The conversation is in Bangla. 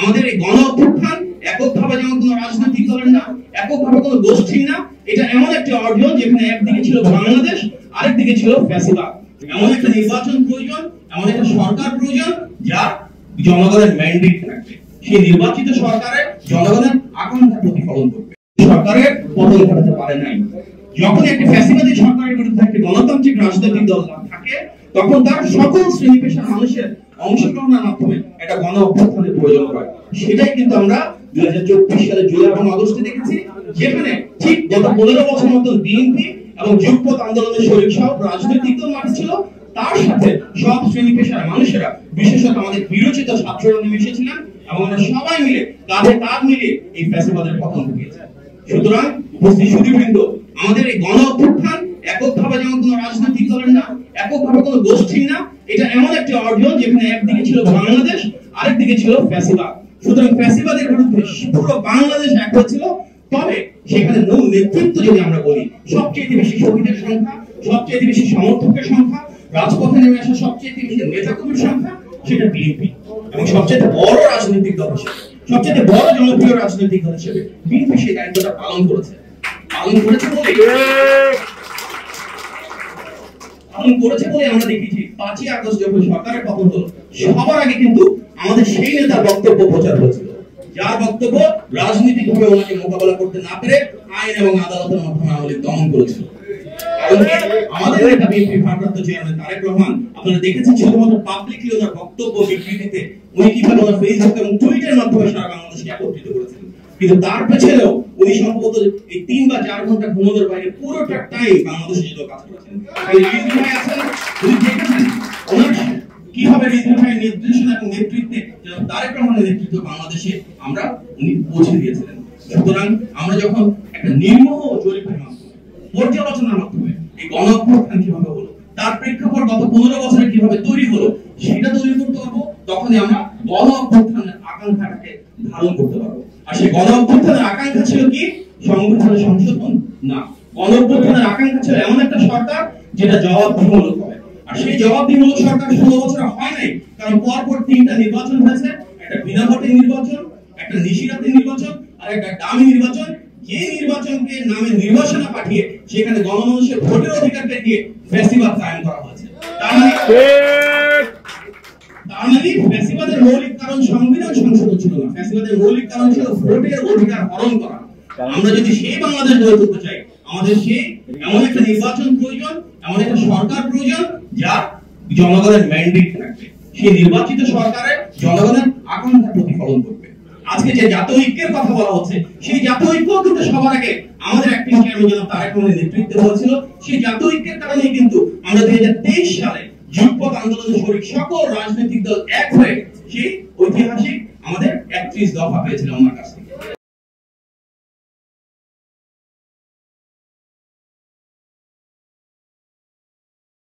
আমাদের এই গণ অভ্যুত্থান এককভাবে যেমন কোনো রাজনৈতিক দলের না, এককভাবে কোনো গোষ্ঠীর না, এটা এমন একটি অর্জন যেখানে একদিকে ছিল বাংলাদেশ, আরেকদিকে ছিল ফ্যাসিবাদ। এমন একটা নির্বাচন প্রয়োজন, এমন একটা সরকার প্রয়োজন যা জনগণের ম্যান্ডেট থাকবে, সেই নির্বাচিত সরকারের জনগণের আকাঙ্ক্ষা প্রতিফলন করবে। সরকারের পতন ঘটাতে পারে নাই। যখন একটি ফ্যাসিবাদী সরকারের বিরুদ্ধে একটি গণতান্ত্রিক রাজনৈতিক দল থাকে, তখন তার সকল শ্রেণী পেশার মানুষের অংশগ্রহণের মাধ্যমে একটা গণ অভ্যুত্থানের প্রয়োজন হয়। সেটাই কিন্তু আমরা 2024 সালে জুলাই এবং আগস্টে দেখেছি, যেখানে ঠিক গত 15 বছর মতো বিএনপি এবং যুগপৎ আন্দোলনের শরীক সব রাজনৈতিক দল মাঠে ছিল, তার সাথে সব শ্রেণী পেশার মানুষেরা, বিশেষত আমাদের বিরোচিত ছাত্ররা নেমে এসেছিলেন এবং আমরা সবাই মিলে কাঁধে কাঁধ মিলিয়ে এই ফ্যাসিবাদের পতন ঘটিয়েছি। সুতরাং উপস্থিত সুধীবৃন্দ, আমাদের এই গণ অভ্যুত্থান এককভাবে যেমন কোনো রাজনৈতিক দলের না, এককভাবে কোনো গোষ্ঠীর না, এটা এমন একটি অর্জন যেখানে একদিকে ছিল বাংলাদেশ, আরেকদিকে ছিল ফ্যাসিবাদ। সুতরাং ফ্যাসিবাদের বিরুদ্ধে পুরো বাংলাদেশ এক হয়েছিল। তবে সেখানে মূল নেতৃত্ব যদি আমরা বলি, সবচেয়ে বেশি শহীদের সংখ্যা, সবচেয়ে বেশি সমর্থকের সংখ্যা, রাজপথে নেমে আসা সবচেয়ে বেশি নেতাকর্মীর সংখ্যা, সেটা বিএনপি। এবং সবচেয়ে বড় রাজনৈতিক দল হিসেবে, সবচেয়ে বড় জনপ্রিয় রাজনৈতিক দল হিসেবে বিএনপি সেই দায়িত্বটা পালন করেছে বলে আমরা দেখেছি 5ই আগস্ট যখন সরকারের পতন হলো, সবার আগে কিন্তু আমাদের সেই নেতার বক্তব্য প্রচার হয়েছিল, যার বক্তব্য রাজনৈতিকভাবে ওনাকে মোকাবেলা করতে না পেরে আইন এবং আদালতের মাধ্যমে আওয়ামী লীগ দমন করেছিল। আমাদের নেতা বিএনপি ভারপ্রাপ্ত চেয়ারম্যান তারেক রহমান, আপনারা দেখেছেন শুধুমাত্র পাবলিকলি ওনার বক্তব্য বিবৃতিতে উনি কিভাবে ওনার ফেসবুক এবং টুইটারের মাধ্যমে সারা বাংলাদেশকে একত্রিত করেছেন, কিন্তু তার পেছনেও উনি সম্ভবত এই 3 বা 4 ঘন্টা ঘুমানোর বাইরে পুরোটা টাইম বাংলাদেশের জন্য কাজ করেছেন। রিজভি ভাই আছেন, উনি দেখেছেন ওনার কিভাবে রিজভি ভাইয়ের নির্দেশনা এবং নেতৃত্বে তারেক রহমানের নেতৃত্বে বাংলাদেশে আমরা উনি পৌঁছে দিয়েছিলেন। সুতরাং আমরা যখন একটা নির্মোহ জরিপের মাধ্যমে, পর্যালোচনার মাধ্যমে এই গণ অভ্যুত্থান কিভাবে হলো, তার প্রেক্ষাপট গত 15 বছরে কিভাবে তৈরি হলো, সেটা তৈরি করতে পারবো, তখনই আমরা গণ অভ্যুত্থানের আকাঙ্ক্ষাটাকে ধারণ করতে পারবো। আর সেই গণ অভ্যুত্থানের আকাঙ্ক্ষা ছিল কি? সংবিধানের সংশোধন না, গণ অভ্যুত্থানের আকাঙ্ক্ষা ছিল এমন একটা সরকার যেটা জবাবদিহিমূলক হবে। আর সেই জবাবদিহিমূলক সরকার 16 বছরে হয় নাই, কারণ পরপর 3টা নির্বাচন হয়েছে, একটা বিনা ভোটের নির্বাচন, একটা নিশিরাতের নির্বাচন, আর একটা ডামি নির্বাচন। যে নির্বাচনকে নামে নির্বাচনা পাঠিয়ে সেখানে গণমানুষের ভোটের অধিকারকে দিয়ে ফ্যাসিবাদ কায়েম করা হয়েছে। তার মানে ফ্যাসিবাদের মৌলিক কারণ সংবিধান সংশোধন ছিল না, ফ্যাসিবাদের মৌলিক কারণ ছিল ভোটের অধিকার হরণ করা। আমরা যদি সেই বাংলাদেশ গড়ে তুলতে চাই, আমাদের সেই এমন একটা নির্বাচন প্রয়োজন, এমন একটা সরকার প্রয়োজন যা জনগণের ম্যান্ডেট থাকবে, সেই নির্বাচিত সরকারের জনগণের আকাঙ্ক্ষা প্রতিফলন করবে। আজকে যে জাতীয় ঐক্যের কথা বলা হচ্ছে, সেই জাতীয় ঐক্য কিন্তু সবার আগে আমাদের অ্যাক্টিং চেয়ারম্যান জনাব তারেক রহমানের নেতৃত্বে হয়েছিল। সেই জাতীয় ঐক্যের কারণেই কিন্তু আমরা 2023 সালে যুগপৎ আন্দোলনের শরীক সকল রাজনৈতিক দল এক হয়ে সেই ঐতিহাসিক আমাদের 31 দফা পেয়েছিলাম আমার কাছে।